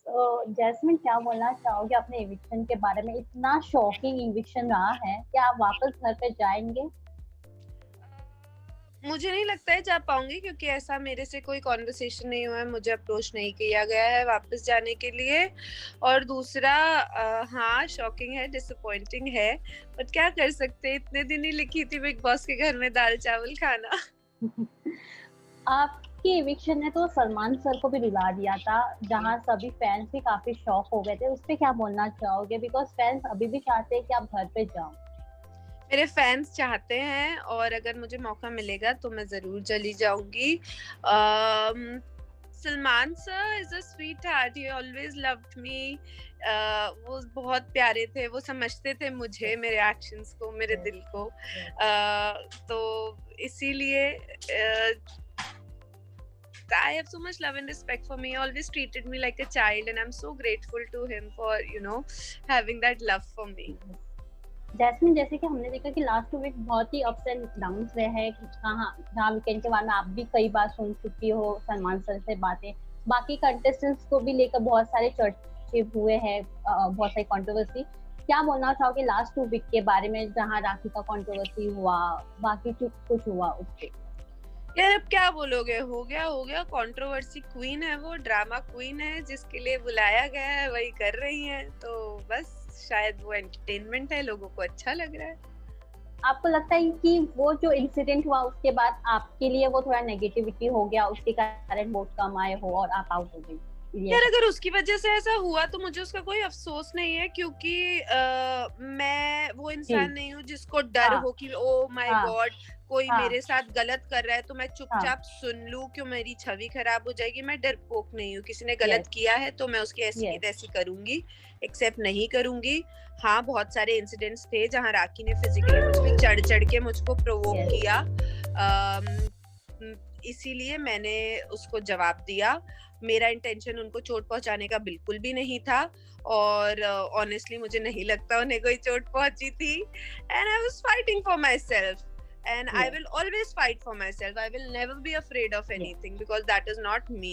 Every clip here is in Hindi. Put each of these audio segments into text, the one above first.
तो जैस्मिन क्या बोलना चाहोगे अपने इविक्शन के बारे में? इतना शॉकिंग इविक्शन रहा है, क्या आप वापस घर पे जाएँगे? मुझे नहीं लगता है जा पाऊँगी, क्योंकि ऐसा मेरे से कोई कन्वर्सेशन नहीं हुआ है, मुझे अप्रोच नहीं किया गया है वापस जाने के लिए। और दूसरा हाँ, शॉकिंग है, डिसअपॉइंटिंग है, बट क्या कर सकते हैं, इतने दिन ही लिखी थी बिग बॉस के घर में दाल-चावल खाना। आपकी इविक्शन ने तो सलमान सर को भी रुला दिया था, जहाँ सभी फैन्स भी काफ़ी शॉक हो गए थे। उस पे क्या बोलना चाहोगे? बिकॉज़ फैन्स अभी भी चाहते हैं कि आप घर पे जाओ। मेरे फैन्स चाहते हैं और अगर मुझे मौका मिलेगा तो मैं ज़रूर चली जाऊँगी। Salman sir is a sweet heart, he always loved me. वो बहुत प्यारे थे, वो समझते थे मुझे, मेरे एक्शंस को, मेरे यस, दिल को। यस। तो इसीलिए I have so much love and respect for me. He always treated me like a child, and I'm so grateful to him for, having that love for me. Jasmine, जैसे कि हमने देखा कि लास्ट 2 वीक बहुत ही अप्स एंड डाउन्स रहे हैं, कहाँ जहाँ वीकेंड के बारे में आप भी कई बार सुन चुकी हो सलमान सर से बातें। बाकी कंटेस्टेंट्स को भी लेकर बहुत सारे चर्चे हुए हैं, बहुत सारी कंट्रोवर्सी। क्या बोलना चाहोगे लास्ट 2 वीक के बारे में, जहाँ राखी का कंट्रोवर्सी हुआ, बाकी कुछ हुआ उस पे? यार अब क्या बोलोगे, हो गया, कंट्रोवर्सी क्वीन है वो, ड्रामा क्वीन है, जिसके लिए बुलाया गया है वही कर रही है, तो बस शायद वो एंटरटेनमेंट है, लोगों को अच्छा लग रहा है। आपको लगता है कि वो जो इंसिडेंट हुआ उसके बाद आपके लिए वो थोड़ा नेगेटिविटी हो गया, उसके कारण वोट कम आए हो और आप आउट हो गई? यार अगर उसकी वजह से ऐसा हुआ तो मुझे उसका कोई अफसोस नहीं है, क्योंकि मैं वो जी। इंसान नहीं हूँ जिसको डर हाँ, हो कि ओ माय हाँ, गॉड कोई हाँ, मेरे साथ गलत कर रहा है तो मैं हाँ। चुपचाप सुन लूं, क्यों मेरी छवि खराब हो जाएगी। मैं डरपोक नहीं हूँ, किसी ने गलत यस, किया है तो मैं उसकी ऐसी की यस, तैसी करूंगी, एक्सेप्ट नहीं करूंगी। हाँ, बहुत सारे इंसिडेंट्स थे जहाँ राखी ने फिजिकली मुझ पे चढ़ चढ़ के मुझको प्रोवोक यस। किया। इसीलिए मैंने उसको जवाब दिया। मेरा इंटेंशन उनको चोट पहुंचाने का बिल्कुल भी नहीं था, और ऑनेस्टली मुझे नहीं लगता उन्हें कोई चोट पहुंची थी। And I was fighting for my self, and I Yes, will always fight for myself. I will never be afraid of yes. anything because that is not me.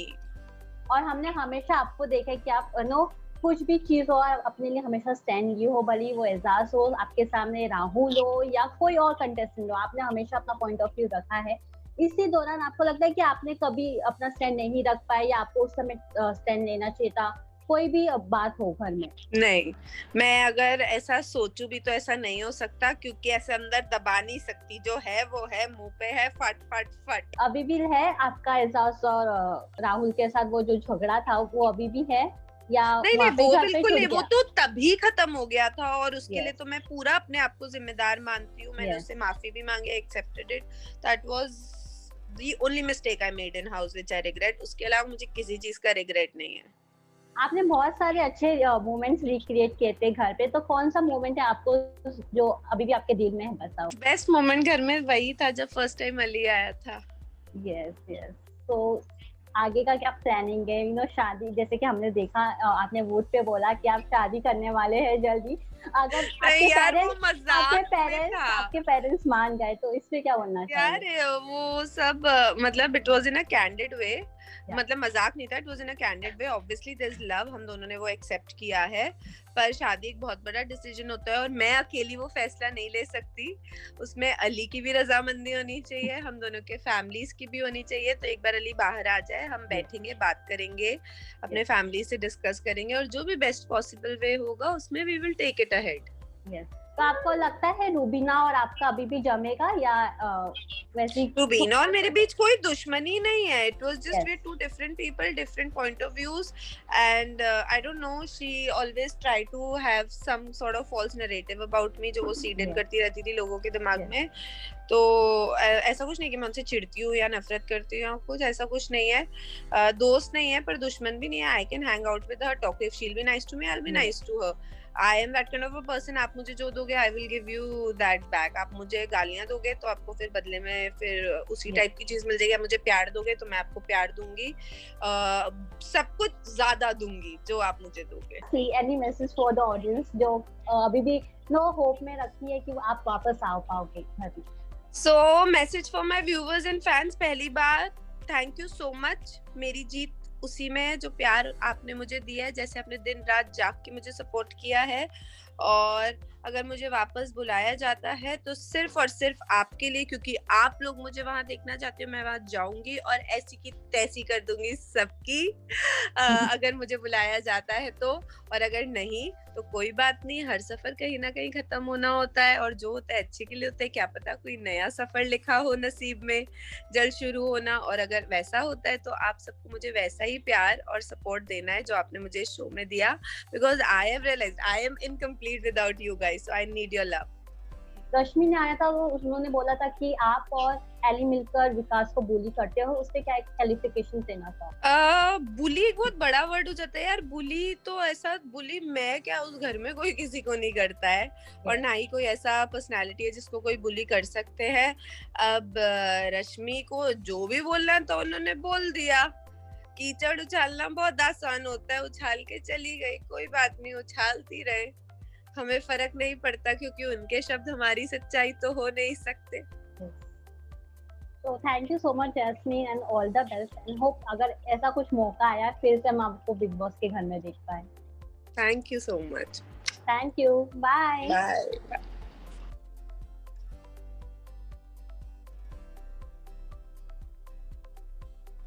और हमने हमेशा आपको देखा है कि आप नो कुछ भी चीज़ हो आप अपने लिए हमेशा स्टैंड लिए हो, भले ही वो एजाज हो, आपके सामने राहुल हो या कोई और कंटेस्टेंट हो, आपने हमेशा अपना पॉइंट ऑफ व्यू रखा है। इसी दौरान आपको लगता है कि आपने कभी अपना स्टैंड नहीं रख पाए या आपको उस समय स्टैंड लेना चाहिए था, कोई भी बात हो घर में? नहीं, मैं अगर ऐसा सोचूं भी तो ऐसा नहीं हो सकता, क्योंकि ऐसे अंदर दबा नहीं सकती, जो है वो है, मुंह पे है, फट फट फट। अभी भी है आपका एजाज और राहुल के साथ वो जो झगड़ा था, वो अभी भी है या नहीं नहीं, वहाँ पे वो घर पे बिल्कुल छूट नहीं, वो गया? तो तभी खत्म हो गया था, और उसके लिए यस, तो मैं पूरा अपने आप को जिम्मेदार मानती हूँ। मैंने यस। उससे माफी भी मांगी, accepted it. That was the only mistake I made in house which I regret. उसके अलावा मुझे किसी चीज का रिग्रेट नहीं है। आपने बहुत सारे अच्छे मोमेंट्स रिक्रिएट किए थे घर पे, तो कौन-सा मोमेंट है आपको जो अभी भी आपके दिल में है बसा हुआ? बेस्ट मोमेंट घर में वही था जब फर्स्ट टाइम अली आया था। Yes, yes. तो आगे का क्या प्लानिंग है? शादी जैसे कि हमने देखा, आपने वोट पे बोला कि आप शादी करने वाले हैं जल्दी। अगर नहीं यार, वो मजाक में था। आपके पेरेंट्स मान गए तो इस पे क्या बोलना यार चाहोगे? वो सब मतलब it was in a candid way, या मतलब मजाक नहीं था, it was in a candid way. Obviously there is love, हम दोनों ने वो एक्सेप्ट किया है, पर शादी एक बहुत बड़ा डिसीजन होता है और मैं अकेली वो फैसला नहीं ले सकती। उसमें अली की भी रजामंदी होनी चाहिए, हम दोनों के फैमिलीज की भी होनी चाहिए। तो एक बार अली बाहर आ जाए, हम यस, बैठेंगे, बात करेंगे, अपने यस, फैमिली से डिस्कस करेंगे, और जो भी बेस्ट पॉसिबल वे होगा उसमें we will take it ahead. Yes. तो आपको लगता है रूबीना और आपका अभी भी जमेगा या वैसे ही रुबीना और मेरे बीच कोई दुश्मनी नहीं है। It was just yes, we two different people, different point of views, and I don't know, she always try to have some sort of false narrative about me, जो वो सीड इन यस, करती रहती थी लोगों के दिमाग यस। में। तो ऐसा कुछ नहीं कि मैं उनसे चिढ़ती हूँ या नफरत करती हूँ, कुछ ऐसा कुछ नहीं है। दोस्त नहीं है पर दुश्मन भी नहीं है। I can hang out with her, talk, if she will be nice to me, I will be yes, nice to her. I am that kind of a person. आप मुझे जो दोगे I will give you that back. आप मुझे गालियां दोगे तो आपको फिर बदले में फिर उसी यस। टाइप की चीज मिल जाएगी। आप मुझे प्यार दोगे तो मैं आपको प्यार दूंगी, सब कुछ ज्यादा दूंगी जो आप मुझे दोगे। See any message for the audience जो अभी भी नो होप में रखती है कि आप वापस आ पाओगे घर में? So message for my viewers and fans, पहली बार थैंक यू सो मच। मेरी जीत उसी में है जो प्यार आपने मुझे दिया है, जैसे आपने दिन रात जाग के मुझे सपोर्ट किया है। और अगर मुझे वापस बुलाया जाता है तो सिर्फ और सिर्फ आपके लिए, क्योंकि आप लोग मुझे वहां देखना चाहते हो, मैं वहां जाऊंगी और ऐसी की तैसी कर दूंगी सबकी अगर मुझे बुलाया जाता है तो। और अगर नहीं तो कोई बात नहीं, हर सफर कहीं ना कहीं खत्म होना होता है, और जो होता है अच्छे के लिए होता है। क्या पता कोई नया सफर लिखा हो नसीब में जल्द शुरू होना, और अगर वैसा होता है तो आप सबको मुझे वैसा ही प्यार और सपोर्ट देना है जो आपने मुझे इस शो में दिया, because I have realised I am incomplete without you guys, so I need your love. Rashmi ने आया था, वो उन्होंने बोला था कि आप और एली मिलकर विकास को बुली करते हो, उस पे क्या एक क्लैरिफिकेशन देना था? बुली एक बहुत बड़ा वर्ड हो जाता है यार। बुली तो ऐसा, बुली मैं क्या, उस घर में कोई किसी को नहीं करता है, और ना ही कोई ऐसा पर्सनालिटी है जिसको कोई बुली कर सकते हैं। अब रश्मि को जो भी बोलना है तो उन्होंने बोल दिया। कीचड़ उछालना बहुत आसान होता है, उछाल के चली गई, कोई बात नहीं, उछालती रहे, हमें फर्क नहीं पड़ता, क्योंकि उनके शब्द हमारी सच्चाई तो हो नहीं सकते। तो thank you so much jasmine and all the best, and hope अगर ऐसा कुछ मौका आया फिर से हम आपको बिग बॉस के घर में देख पाए। Thank you so much. Thank you, bye. Bye.